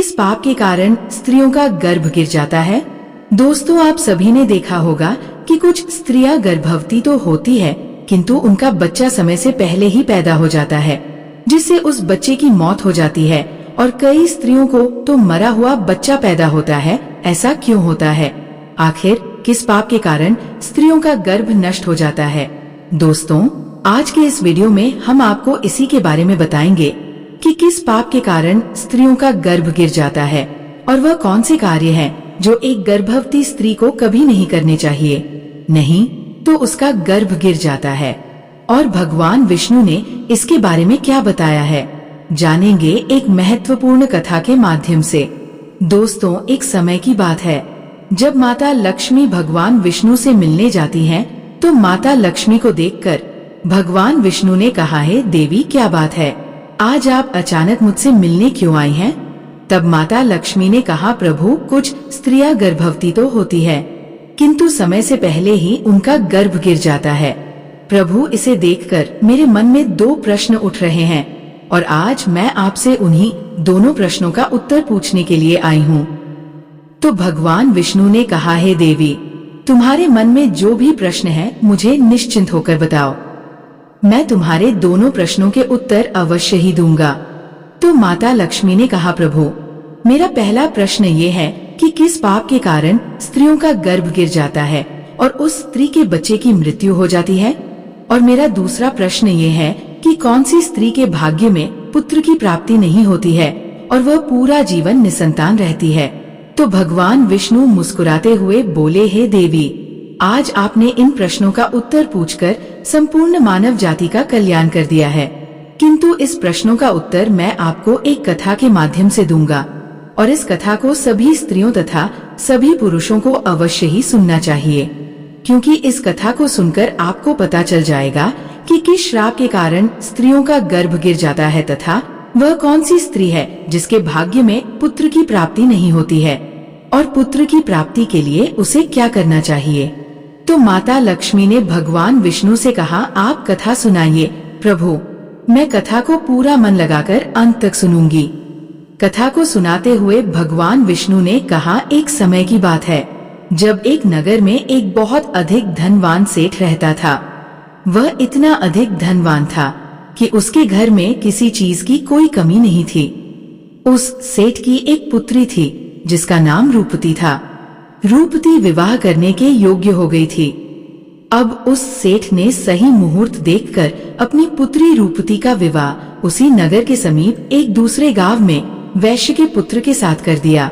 किस पाप के कारण स्त्रियों का गर्भ गिर जाता है? दोस्तों, आप सभी ने देखा होगा कि कुछ स्त्रियां गर्भवती तो होती है, किंतु उनका बच्चा समय से पहले ही पैदा हो जाता है, जिससे उस बच्चे की मौत हो जाती है। और कई स्त्रियों को तो मरा हुआ बच्चा पैदा होता है। ऐसा क्यों होता है? आखिर किस पाप के कारण स्त्रियों का गर्भ नष्ट हो जाता है? दोस्तों, आज के इस वीडियो में हम आपको इसी के बारे में बताएंगे कि किस पाप के कारण स्त्रियों का गर्भ गिर जाता है और वह कौन से कार्य हैं जो एक गर्भवती स्त्री को कभी नहीं करने चाहिए, नहीं तो उसका गर्भ गिर जाता है। और भगवान विष्णु ने इसके बारे में क्या बताया है, जानेंगे एक महत्वपूर्ण कथा के माध्यम से। दोस्तों, एक समय की बात है जब माता लक्ष्मी भगवान विष्णु से मिलने जाती हैं, तो माता लक्ष्मी को देखकर भगवान विष्णु ने कहा, है देवी, क्या बात है, आज आप अचानक मुझसे मिलने क्यों आई हैं? तब माता लक्ष्मी ने कहा, प्रभु, कुछ स्त्रियां गर्भवती तो होती है, किंतु समय से पहले ही उनका गर्भ गिर जाता है। प्रभु, इसे देखकर मेरे मन में दो प्रश्न उठ रहे हैं और आज मैं आपसे उन्हीं दोनों प्रश्नों का उत्तर पूछने के लिए आई हूँ। तो भगवान विष्णु ने कहा, है देवी, तुम्हारे मन में जो भी प्रश्न है मुझे निश्चिंत होकर बताओ, मैं तुम्हारे दोनों प्रश्नों के उत्तर अवश्य ही दूंगा। तो माता लक्ष्मी ने कहा, प्रभु, मेरा पहला प्रश्न ये है कि किस पाप के कारण स्त्रियों का गर्भ गिर जाता है और उस स्त्री के बच्चे की मृत्यु हो जाती है? और मेरा दूसरा प्रश्न ये है कि कौन सी स्त्री के भाग्य में पुत्र की प्राप्ति नहीं होती है और वह पूरा जीवन निसंतान रहती है? तो भगवान विष्णु मुस्कुराते हुए बोले, हे देवी, आज आपने इन प्रश्नों का उत्तर पूछकर संपूर्ण मानव जाति का कल्याण कर दिया है, किंतु इस प्रश्नों का उत्तर मैं आपको एक कथा के माध्यम से दूंगा और इस कथा को सभी स्त्रियों तथा सभी पुरुषों को अवश्य ही सुनना चाहिए, क्योंकि इस कथा को सुनकर आपको पता चल जाएगा कि किस श्राप के कारण स्त्रियों का गर्भ गिर जाता है तथा वह कौन सी स्त्री है जिसके भाग्य में पुत्र की प्राप्ति नहीं होती है और पुत्र की प्राप्ति के लिए उसे क्या करना चाहिए। तो माता लक्ष्मी ने भगवान विष्णु से कहा, आप कथा सुनाइए प्रभु, मैं कथा को पूरा मन लगाकर अंत तक सुनूंगी। कथा को सुनाते हुए भगवान विष्णु ने कहा, एक समय की बात है जब एक नगर में एक बहुत अधिक धनवान सेठ रहता था। वह इतना अधिक धनवान था कि उसके घर में किसी चीज की कोई कमी नहीं थी। उस सेठ की एक पुत्री थी जिसका नाम रूपती था। रूपती विवाह करने के योग्य हो गई थी। अब उस सेठ ने सही मुहूर्त देखकर अपनी पुत्री रूपती का विवाह उसी नगर के समीप एक दूसरे गांव में वैश्य के पुत्र के साथ कर दिया।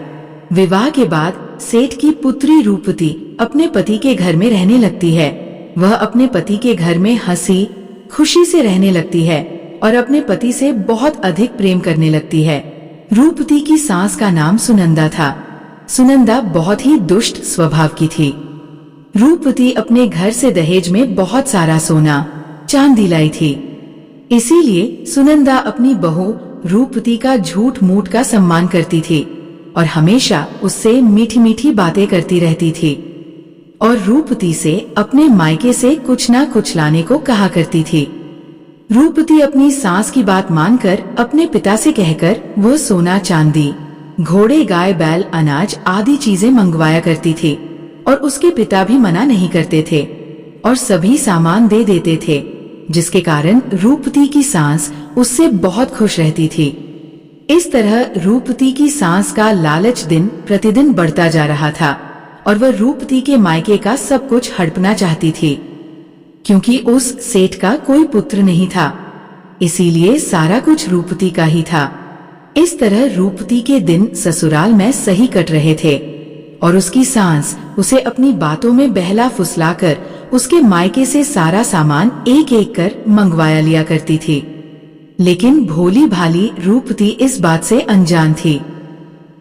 विवाह के बाद सेठ की पुत्री रूपती अपने पति के घर में रहने लगती है। वह अपने पति के घर में हंसी खुशी से रहने लगती है और अपने पति से बहुत अधिक प्रेम करने लगती है। रूपती की सास का नाम सुनंदा था। सुनंदा बहुत ही दुष्ट स्वभाव की थी। रूपती अपने घर से दहेज में बहुत सारा सोना चांदी लाई थी। इसीलिए सुनंदा अपनी बहू रूपती का झूठ मूठ का सम्मान करती थी और हमेशा उससे मीठी मीठी बातें करती रहती थी और रूपती से अपने मायके से कुछ ना कुछ लाने को कहा करती थी। रूपती अपनी सास की बात मानकर अपने पिता से कहकर वह सोना चांदी, घोड़े, गाय, बैल, अनाज आदि चीजें मंगवाया करती थी और उसके पिता भी मना नहीं करते थे और सभी सामान दे देते थे, जिसके कारण रूपती की सास उससे बहुत खुश रहती थी। इस तरह रूपती की सास का लालच दिन प्रतिदिन बढ़ता जा रहा था और वह रूपती के मायके का सब कुछ हड़पना चाहती थी, क्योंकि उस सेठ का कोई पुत्र नहीं था, इसीलिए सारा कुछ रूपती का ही था। इस तरह रूपती के दिन ससुराल में सही कट रहे थे और उसकी सास उसे अपनी बातों में बहला फुसलाकर उसके मायके से सारा सामान एक एक कर मंगवाया लिया करती थी। लेकिन भोली भाली रूपती इस बात से अनजान थी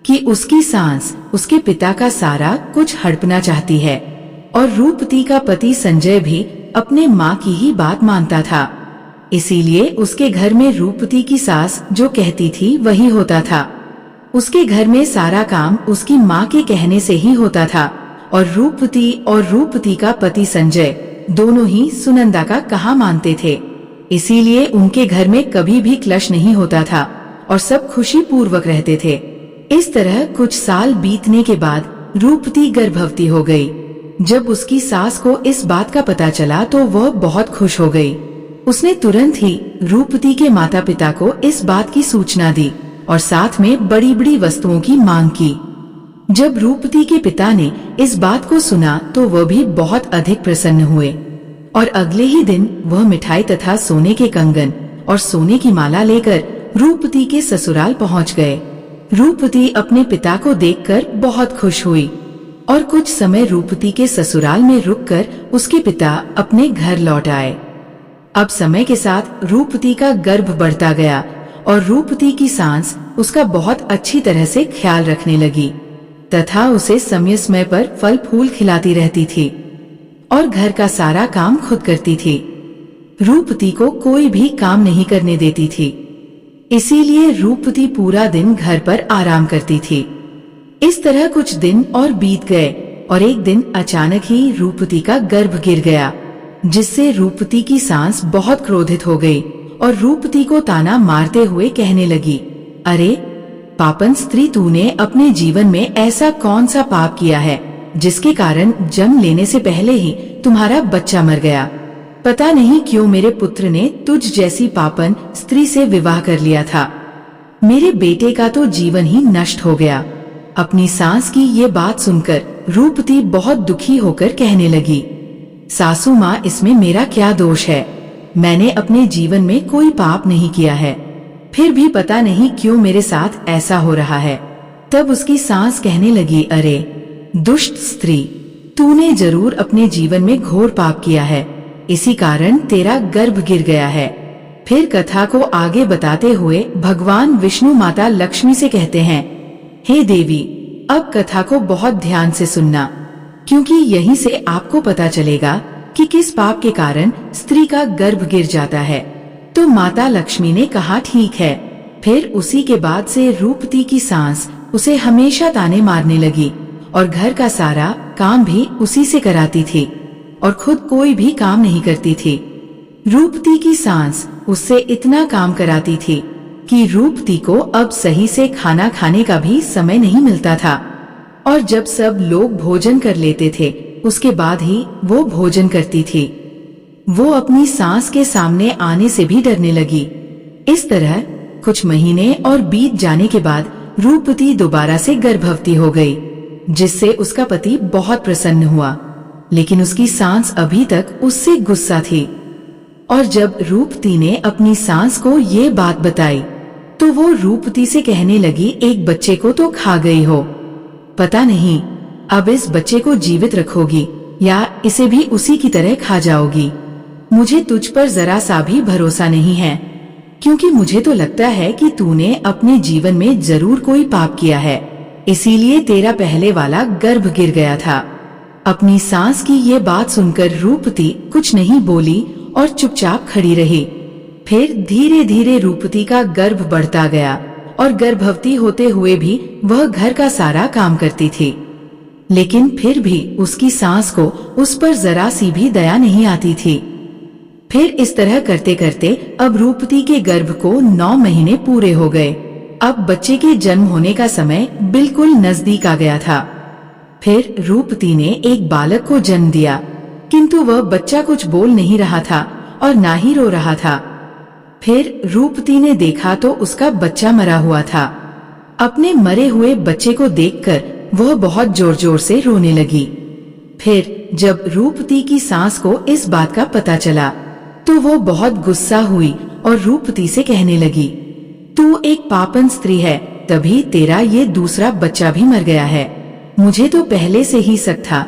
कि उसकी सास उसके पिता का सारा कुछ हड़पना चाहती है और रूपती का पति संजय भी अपने माँ की ही बात मानता था। इसीलिए उसके घर में रूपती की सास जो कहती थी वही होता था। उसके घर में सारा काम उसकी माँ के कहने से ही होता था और रूपती का पति संजय दोनों ही सुनंदा का कहा मानते थे। इसीलिए उनके घर में कभी भी क्लेश नहीं होता था और सब खुशी पूर्वक रहते थे। इस तरह कुछ साल बीतने के बाद रूपवती गर्भवती हो गई। जब उसकी सास को इस बात का पता चला तो वह बहुत खुश हो गई। उसने तुरंत ही रूपवती के माता पिता को इस बात की सूचना दी और साथ में बड़ी बड़ी वस्तुओं की मांग की। जब रूपवती के पिता ने इस बात को सुना तो वह भी बहुत अधिक प्रसन्न हुए और अगले ही दिन वह मिठाई तथा सोने के कंगन और सोने की माला लेकर रूपवती के ससुराल पहुंच गए। रूपवती अपने पिता को देखकर बहुत खुश हुई और कुछ समय रूपवती के ससुराल में रुककर उसके पिता अपने घर लौट आए। अब समय के साथ रूपवती का गर्भ बढ़ता गया और रूपवती की सास उसका बहुत अच्छी तरह से ख्याल रखने लगी तथा उसे समय समय पर फल फूल खिलाती रहती थी और घर का सारा काम खुद करती थी। रूपवती को कोई भी काम नहीं करने देती थी, इसीलिए रूपवती पूरा दिन घर पर आराम करती थी। इस तरह कुछ दिन और बीत गए और एक दिन अचानक ही रूपवती का गर्भ गिर गया, जिससे रूपवती की सास बहुत क्रोधित हो गई और रूपवती को ताना मारते हुए कहने लगी, अरे पापन स्त्री, तूने अपने जीवन में ऐसा कौन सा पाप किया है जिसके कारण जन्म लेने से पहले ही तुम्हारा बच्चा मर गया। पता नहीं क्यों मेरे पुत्र ने तुझ जैसी पापन स्त्री से विवाह कर लिया था। मेरे बेटे का तो जीवन ही नष्ट हो गया। अपनी सास की ये बात सुनकर रूपवती बहुत दुखी होकर कहने लगी, सासू माँ, इसमें मेरा क्या दोष है? मैंने अपने जीवन में कोई पाप नहीं किया है, फिर भी पता नहीं क्यों मेरे साथ ऐसा हो रहा है। तब उसकी सास कहने लगी, अरे दुष्ट स्त्री, तूने जरूर अपने जीवन में घोर पाप किया है, इसी कारण तेरा गर्भ गिर गया है। फिर कथा को आगे बताते हुए भगवान विष्णु माता लक्ष्मी से कहते हैं, हे देवी, अब कथा को बहुत ध्यान से सुनना, क्योंकि यहीं से आपको पता चलेगा कि किस पाप के कारण स्त्री का गर्भ गिर जाता है। तो माता लक्ष्मी ने कहा, ठीक है। फिर उसी के बाद से रूपवती की सास उसे हमेशा ताने मारने लगी और घर का सारा काम भी उसी से कराती थी और खुद कोई भी काम नहीं करती थी। रूपवती की सास उससे इतना काम कराती थी कि रूपवती को अब सही से खाना खाने का भी समय नहीं मिलता था और जब सब लोग भोजन कर लेते थे उसके बाद ही वो भोजन करती थी। वो अपनी सास के सामने आने से भी डरने लगी। इस तरह कुछ महीने और बीत जाने के बाद रूपवती दोबारा से गर्भवती हो गई, जिससे उसका पति बहुत प्रसन्न हुआ, लेकिन उसकी सास अभी तक उससे गुस्सा थी। और जब रूपवती ने अपनी सास को ये बात बताई तो वो रूपवती से कहने लगी, एक बच्चे को तो खा गई हो, पता नहीं अब इस बच्चे को जीवित रखोगी या इसे भी उसी की तरह खा जाओगी। मुझे तुझ पर जरा सा भी भरोसा नहीं है, क्योंकि मुझे तो लगता है कि तूने अपने जीवन में जरूर कोई पाप किया है, इसीलिए तेरा पहले वाला गर्भ गिर गया था। अपनी सास की ये बात सुनकर रूपवती कुछ नहीं बोली और चुपचाप खड़ी रही। फिर धीरे धीरे रूपवती का गर्भ बढ़ता गया और गर्भवती होते हुए भी वह घर का सारा काम करती थी, लेकिन फिर भी उसकी सास को उस पर जरा सी भी दया नहीं आती थी। फिर इस तरह करते करते अब रूपवती के गर्भ को 9 महीने पूरे हो गए। अब बच्चे के जन्म होने का समय बिल्कुल नजदीक आ गया था। फिर रूपवती ने एक बालक को जन्म दिया, किंतु वह बच्चा कुछ बोल नहीं रहा था और ना ही रो रहा था। फिर रूपवती ने देखा तो उसका बच्चा मरा हुआ था। अपने मरे हुए बच्चे को देखकर वह बहुत जोर जोर से रोने लगी। फिर जब रूपवती की सास को इस बात का पता चला तो वो बहुत गुस्सा हुई और रूपवती से कहने लगी, तू एक पापन स्त्री है, तभी तेरा ये दूसरा बच्चा भी मर गया है। मुझे तो पहले से ही शक था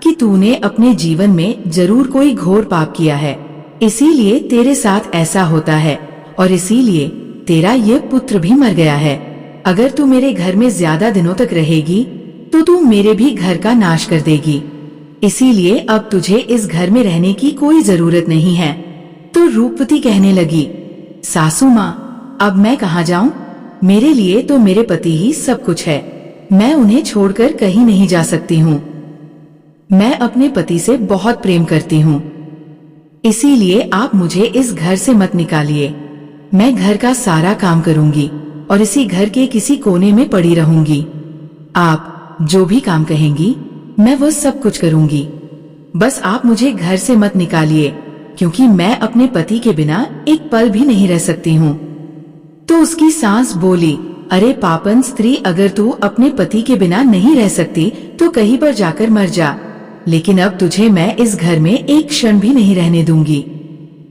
कि तूने अपने जीवन में जरूर कोई घोर पाप किया है, इसीलिए तेरे साथ ऐसा होता है और इसीलिए तेरा ये पुत्र भी मर गया है। अगर तू मेरे घर में ज्यादा दिनों तक रहेगी तो तू मेरे भी घर का नाश कर देगी, इसीलिए अब तुझे इस घर में रहने की कोई जरूरत नहीं है। तो रूपवती कहने लगी, सासू माँ, अब मैं कहाँ जाऊँ? मेरे लिए तो मेरे पति ही सब कुछ है, मैं उन्हें छोड़कर कहीं नहीं जा सकती हूँ। मैं अपने पति से बहुत प्रेम करती हूँ, इसीलिए आप मुझे इस घर से मत निकालिए। मैं घर का सारा काम करूँगी, और इसी घर के किसी कोने में पड़ी रहूंगी। आप जो भी काम कहेंगी मैं वो सब कुछ करूंगी। बस आप मुझे घर से मत निकालिए, क्योंकि मैं अपने पति के बिना एक पल भी नहीं रह सकती हूँ। तो उसकी सास बोली, अरे पापन स्त्री, अगर तू अपने पति के बिना नहीं रह सकती तो कहीं पर जाकर मर जा, लेकिन अब तुझे मैं इस घर में एक क्षण भी नहीं रहने दूंगी।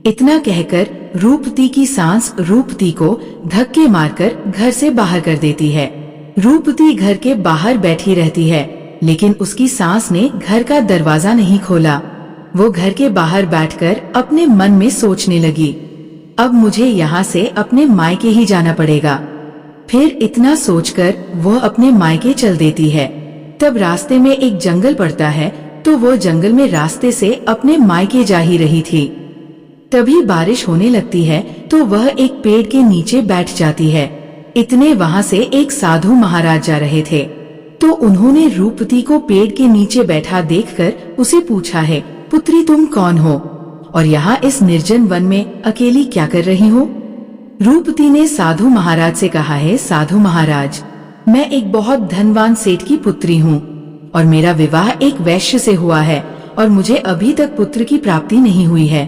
इतना कहकर रूपवती की सास रूपवती को धक्के मारकर घर से बाहर कर देती है। रूपवती घर के बाहर बैठी रहती है, लेकिन उसकी सास ने घर का दरवाजा नहीं खोला। वो घर के बाहर बैठकर अपने मन में सोचने लगी, अब मुझे यहाँ से अपने मायके ही जाना पड़ेगा। फिर इतना सोचकर वह अपने मायके चल देती है। तब रास्ते में एक जंगल पड़ता है, तो वो जंगल में रास्ते से अपने मायके जा ही रही थी। तभी बारिश होने लगती है, तो वह एक पेड़ के नीचे बैठ जाती है। इतने वहाँ से एक साधु महाराज जा रहे थे, तो उन्होंने रूपवती को पेड़ के नीचे बैठा देखकर उसे पूछा है, पुत्री तुम कौन हो और यहाँ इस निर्जन वन में अकेली क्या कर रही हो? रूपवती ने साधु महाराज से कहा है, साधु महाराज, मैं एक बहुत धनवान सेठ की पुत्री हूँ और मेरा विवाह एक वैश्य से हुआ है और मुझे अभी तक पुत्र की प्राप्ति नहीं हुई है।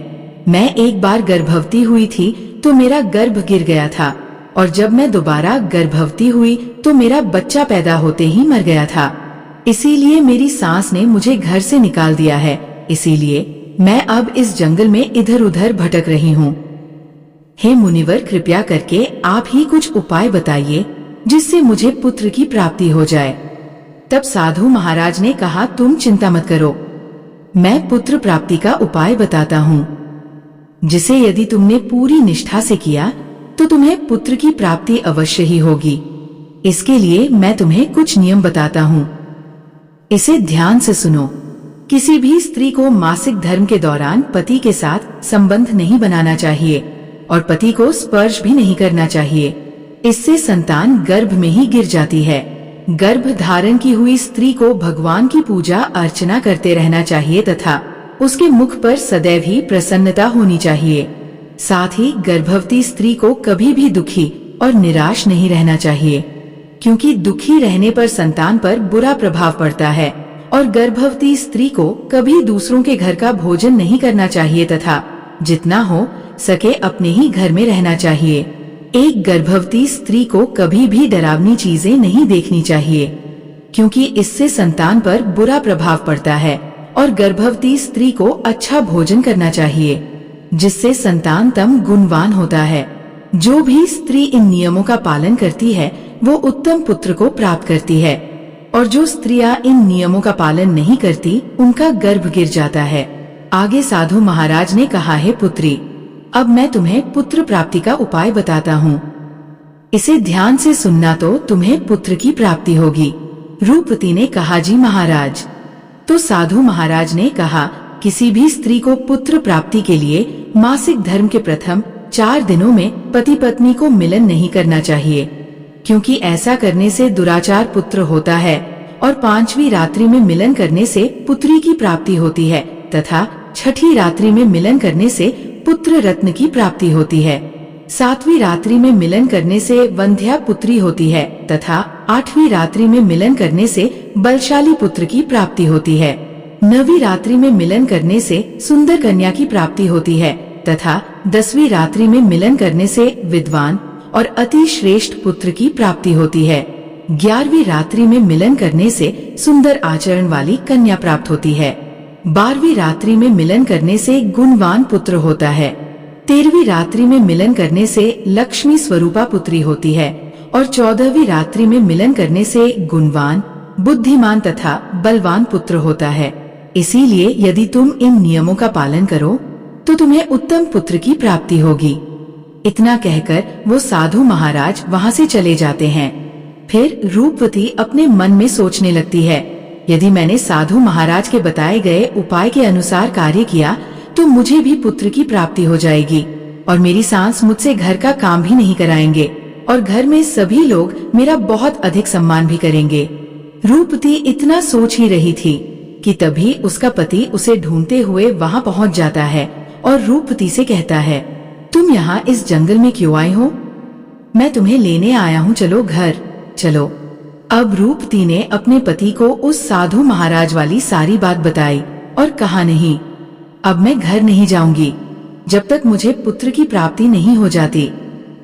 मैं एक बार गर्भवती हुई थी तो मेरा गर्भ गिर गया था, और जब मैं दोबारा गर्भवती हुई तो मेरा बच्चा पैदा होते ही मर गया था। इसीलिए मेरी सास ने मुझे घर से निकाल दिया है। इसीलिए मैं अब इस जंगल में इधर उधर भटक रही हूँ। हे मुनिवर, कृपया करके आप ही कुछ उपाय बताइए जिससे मुझे पुत्र की प्राप्ति हो जाए। तब साधु महाराज ने कहा, तुम चिंता मत करो, मैं पुत्र प्राप्ति का उपाय बताता हूँ, जिसे यदि तुमने पूरी निष्ठा से किया तो तुम्हें पुत्र की प्राप्ति अवश्य ही होगी। इसके लिए मैं तुम्हें कुछ नियम बताता हूँ, इसे ध्यान से सुनो। किसी भी स्त्री को मासिक धर्म के दौरान पति के साथ संबंध नहीं बनाना चाहिए और पति को स्पर्श भी नहीं करना चाहिए। इससे संतान गर्भ में ही गिर जाती है। गर्भ धारण की हुई स्त्री को भगवान की पूजा अर्चना करते रहना चाहिए तथा उसके मुख पर सदैव ही प्रसन्नता होनी चाहिए। साथ ही गर्भवती स्त्री को कभी भी दुखी और निराश नहीं रहना चाहिए, क्योंकि दुखी रहने पर संतान पर बुरा प्रभाव पड़ता है। और गर्भवती स्त्री को कभी दूसरों के घर का भोजन नहीं करना चाहिए तथा जितना हो सके अपने ही घर में रहना चाहिए। एक गर्भवती स्त्री को कभी भी डरावनी चीजें नहीं देखनी चाहिए, क्योंकि इससे संतान पर बुरा प्रभाव पड़ता है। और गर्भवती स्त्री को अच्छा भोजन करना चाहिए, जिससे संतान तम गुणवान होता है। जो भी स्त्री इन नियमों का पालन करती है वो उत्तम पुत्र को प्राप्त करती है, और जो स्त्रियां इन नियमों का पालन नहीं करती उनका गर्भ गिर जाता है। आगे साधु महाराज ने कहा है, पुत्री, अब मैं तुम्हें पुत्र प्राप्ति का उपाय बताता हूँ, इसे ध्यान से सुनना तो तुम्हें पुत्र की प्राप्ति होगी। रूपवती ने कहा, जी महाराज। तो साधु महाराज ने कहा, किसी भी स्त्री को पुत्र प्राप्ति के लिए मासिक धर्म के प्रथम 4 दिनों में पति पत्नी को मिलन नहीं करना चाहिए, क्योंकि ऐसा करने से दुराचार पुत्र होता है। और 5वीं रात्रि में मिलन करने से पुत्री की प्राप्ति होती है तथा 6ठी रात्रि में मिलन करने से पुत्र रत्न की प्राप्ति होती है। 7वीं रात्रि में मिलन करने से वंध्या पुत्री होती है तथा 8वीं रात्रि में मिलन करने से बलशाली पुत्र की प्राप्ति होती है। 9वीं रात्रि में मिलन करने से सुंदर कन्या की प्राप्ति होती है तथा 10वीं रात्रि में मिलन करने से विद्वान और अति श्रेष्ठ पुत्र की प्राप्ति होती है। 11वीं रात्रि में मिलन करने से सुंदर आचरण वाली कन्या प्राप्त होती है। 12वीं रात्रि में मिलन करने से गुणवान पुत्र होता है। 13वीं रात्रि में मिलन करने से लक्ष्मी स्वरूपा पुत्री होती है और 14वीं रात्रि में मिलन करने से गुणवान, बुद्धिमान तथा बलवान पुत्र होता है। इसीलिए यदि तुम इन नियमों का पालन करो तो तुम्हें उत्तम पुत्र की प्राप्ति होगी। इतना कहकर वो साधु महाराज वहाँ से चले जाते हैं। फिर रूपवती अपने मन में सोचने लगती है, यदि मैंने साधु महाराज के बताए गए उपाय के अनुसार कार्य किया तो मुझे भी पुत्र की प्राप्ति हो जाएगी और मेरी सास मुझसे घर का काम भी नहीं कराएंगे और घर में सभी लोग मेरा बहुत अधिक सम्मान भी करेंगे। रूपवती इतना सोच ही रही थी कि तभी उसका पति उसे ढूंढते हुए वहाँ पहुँच जाता है और रूपवती से कहता है, तुम यहाँ इस जंगल में क्यों आई हो? मैं तुम्हें लेने आया हूँ, चलो घर चलो। अब रूपवती ने अपने पति को उस साधु महाराज वाली सारी बात बताई और कहा, नहीं, अब मैं घर नहीं जाऊंगी जब तक मुझे पुत्र की प्राप्ति नहीं हो जाती।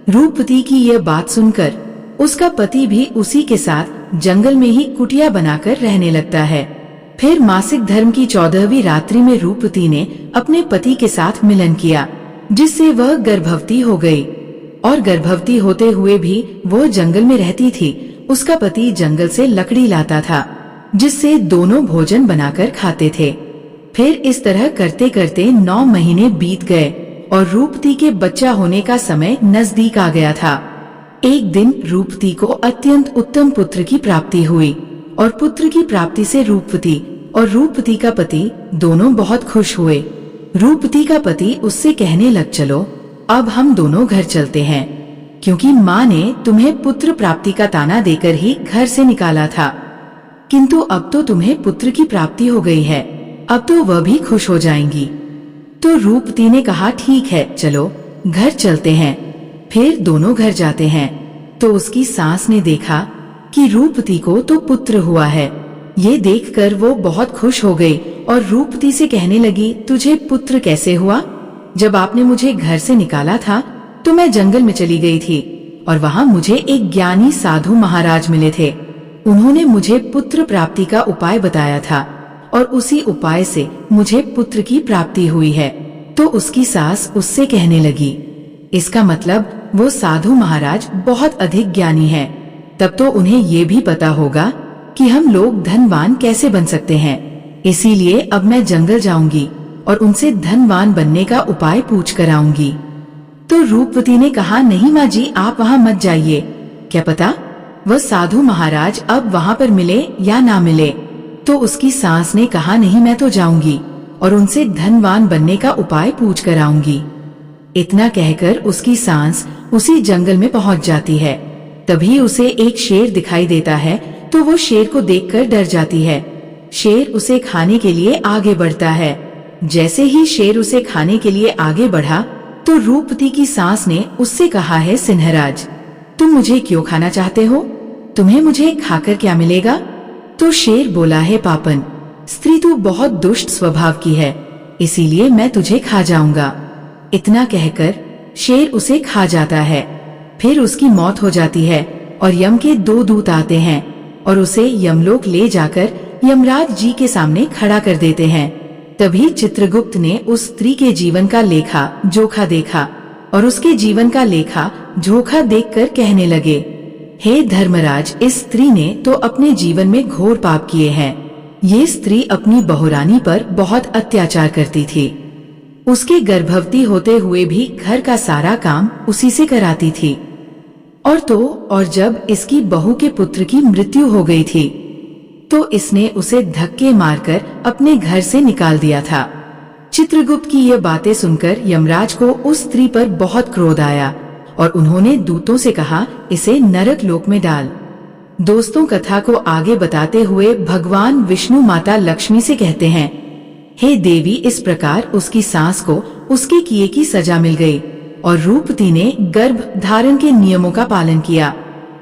रूपवती की यह बात सुनकर उसका पति भी उसी के साथ जंगल में ही कुटिया बनाकर रहने लगता है। फिर मासिक धर्म की 14वीं रात्रि में रूपवती ने अपने पति के साथ मिलन किया, जिससे वह गर्भवती हो गई। और गर्भवती होते हुए भी वो जंगल में रहती थी। उसका पति जंगल से लकड़ी लाता था, जिससे दोनों भोजन बनाकर खाते थे। फिर इस तरह करते करते 9 महीने बीत गए और रूपवती के बच्चा होने का समय नजदीक आ गया था। एक दिन रूपवती को अत्यंत उत्तम पुत्र की प्राप्ति हुई और पुत्र की प्राप्ति से रूपवती और रूपवती का पति दोनों बहुत खुश हुए। रूपवती का पति उससे कहने लग, चलो अब हम दोनों घर चलते हैं, क्योंकि माँ ने तुम्हें पुत्र प्राप्ति का ताना देकर ही घर से निकाला था, किंतु अब तो तुम्हें पुत्र की प्राप्ति हो गई है, अब तो वह भी खुश हो जाएंगी। तो रूपवती ने कहा, ठीक है, चलो घर चलते हैं। फिर दोनों घर जाते हैं तो उसकी सास ने देखा कि रूपवती को तो पुत्र हुआ है। ये देखकर वो बहुत खुश हो गई और रूपवती से कहने लगी, तुझे पुत्र कैसे हुआ? जब आपने मुझे घर से निकाला था तो मैं जंगल में चली गई थी और वहाँ मुझे एक ज्ञानी साधु महाराज मिले थे। उन्होंने मुझे पुत्र प्राप्ति का उपाय बताया था और उसी उपाय से मुझे पुत्र की प्राप्ति हुई है। तो उसकी सास उससे कहने लगी, इसका मतलब वो साधु महाराज बहुत अधिक ज्ञानी है, तब तो उन्हें ये भी पता होगा कि हम लोग धनवान कैसे बन सकते हैं। इसीलिए अब मैं जंगल जाऊंगी और उनसे धनवान बनने का उपाय पूछ कर आऊंगी। तो रूपवती ने कहा, नहीं माँ जी, आप वहाँ मत जाइए, क्या पता वह साधु महाराज अब वहाँ पर मिले या ना मिले। तो उसकी सास ने कहा, नहीं, मैं तो जाऊंगी और उनसे धनवान बनने का उपाय पूछ कर आऊंगी। इतना कहकर उसकी सास उसी जंगल में पहुंच जाती है। तभी उसे एक शेर दिखाई देता है, तो वो शेर को देखकर डर जाती है। शेर उसे खाने के लिए आगे बढ़ता है। जैसे ही शेर उसे खाने के लिए आगे बढ़ा तो रूपवती की सास ने उससे कहा है, सिंहराज, तुम मुझे क्यों खाना चाहते हो? तुम्हें मुझे खाकर क्या मिलेगा? तो शेर बोला है, पापन, स्त्री तू बहुत दुष्ट स्वभाव की है, इसीलिए मैं तुझे खा जाऊंगा। इतना कहकर शेर उसे खा जाता है। फिर उसकी मौत हो जाती है और यम के 2 दूत आते हैं और उसे यमलोक ले जाकर यमराज जी के सामने खड़ा कर देते हैं। तभी चित्रगुप्त ने उस स्त्री के जीवन का लेखा जोखा देखा और उसके जीवन का लेखा जोखा देखकर कहने लगे, हे धर्मराज, इस स्त्री ने तो अपने जीवन में घोर पाप किए हैं। ये स्त्री अपनी बहुरानी पर बहुत अत्याचार करती थी। उसके गर्भवती होते हुए भी घर का सारा काम उसी से कराती थी। और जब इसकी बहू के पुत्र की मृत्यु हो गई थी तो इसने उसे धक्के मारकर अपने घर से निकाल दिया था। चित्रगुप्त की ये बातें सुनकर यमराज को उस स्त्री पर बहुत क्रोध आया और उन्होंने दूतों से कहा, इसे नरक लोक में डाल। दोस्तों, कथा को आगे बताते हुए भगवान विष्णु माता लक्ष्मी से कहते हैं, हे देवी, इस प्रकार उसकी सास को उसके किए की सजा मिल गई और रूपवती ने गर्भ धारण के नियमों का पालन किया,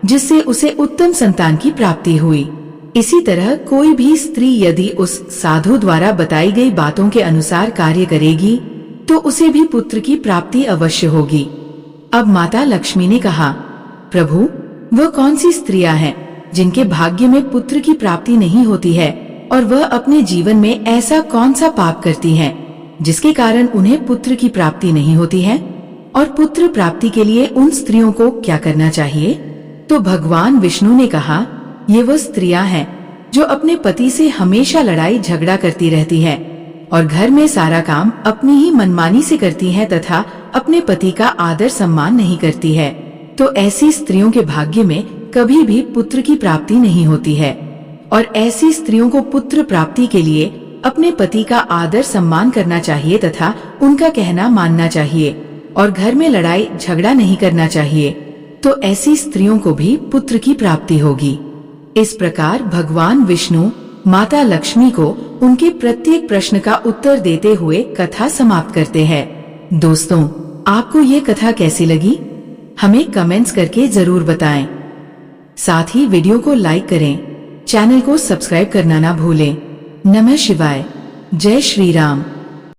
जिससे उसे उत्तम संतान की प्राप्ति हुई। इसी तरह कोई भी स्त्री यदि उस साधु द्वारा बताई गई बातों के अनुसार कार्य करेगी तो उसे भी पुत्र की प्राप्ति अवश्य होगी। अब माता लक्ष्मी ने कहा, प्रभु, वह कौन सी स्त्रियां हैं जिनके भाग्य में पुत्र की प्राप्ति नहीं होती है और वह अपने जीवन में ऐसा कौन सा पाप करती हैं जिसके कारण उन्हें पुत्र की प्राप्ति नहीं होती है, और पुत्र प्राप्ति के लिए उन स्त्रियों को क्या करना चाहिए? तो भगवान विष्णु ने कहा, ये वह स्त्रियां हैं जो अपने पति से हमेशा लड़ाई झगड़ा करती रहती हैं और घर में सारा काम अपनी ही मनमानी से करती हैं तथा अपने पति का आदर सम्मान नहीं करती है। तो ऐसी स्त्रियों के भाग्य में कभी भी पुत्र की प्राप्ति नहीं होती है और ऐसी स्त्रियों को पुत्र प्राप्ति के लिए अपने पति का आदर सम्मान करना चाहिए तथा उनका कहना मानना चाहिए और घर में लड़ाई झगड़ा नहीं करना चाहिए, तो ऐसी स्त्रियों को भी पुत्र की प्राप्ति होगी। इस प्रकार भगवान विष्णु माता लक्ष्मी को उनके प्रत्येक प्रश्न का उत्तर देते हुए कथा समाप्त करते हैं। दोस्तों, आपको ये कथा कैसी लगी? हमें कमेंट्स करके जरूर बताएं। साथ ही वीडियो को लाइक करें, चैनल को सब्सक्राइब करना ना भूलें। नमः शिवाय। जय श्री राम।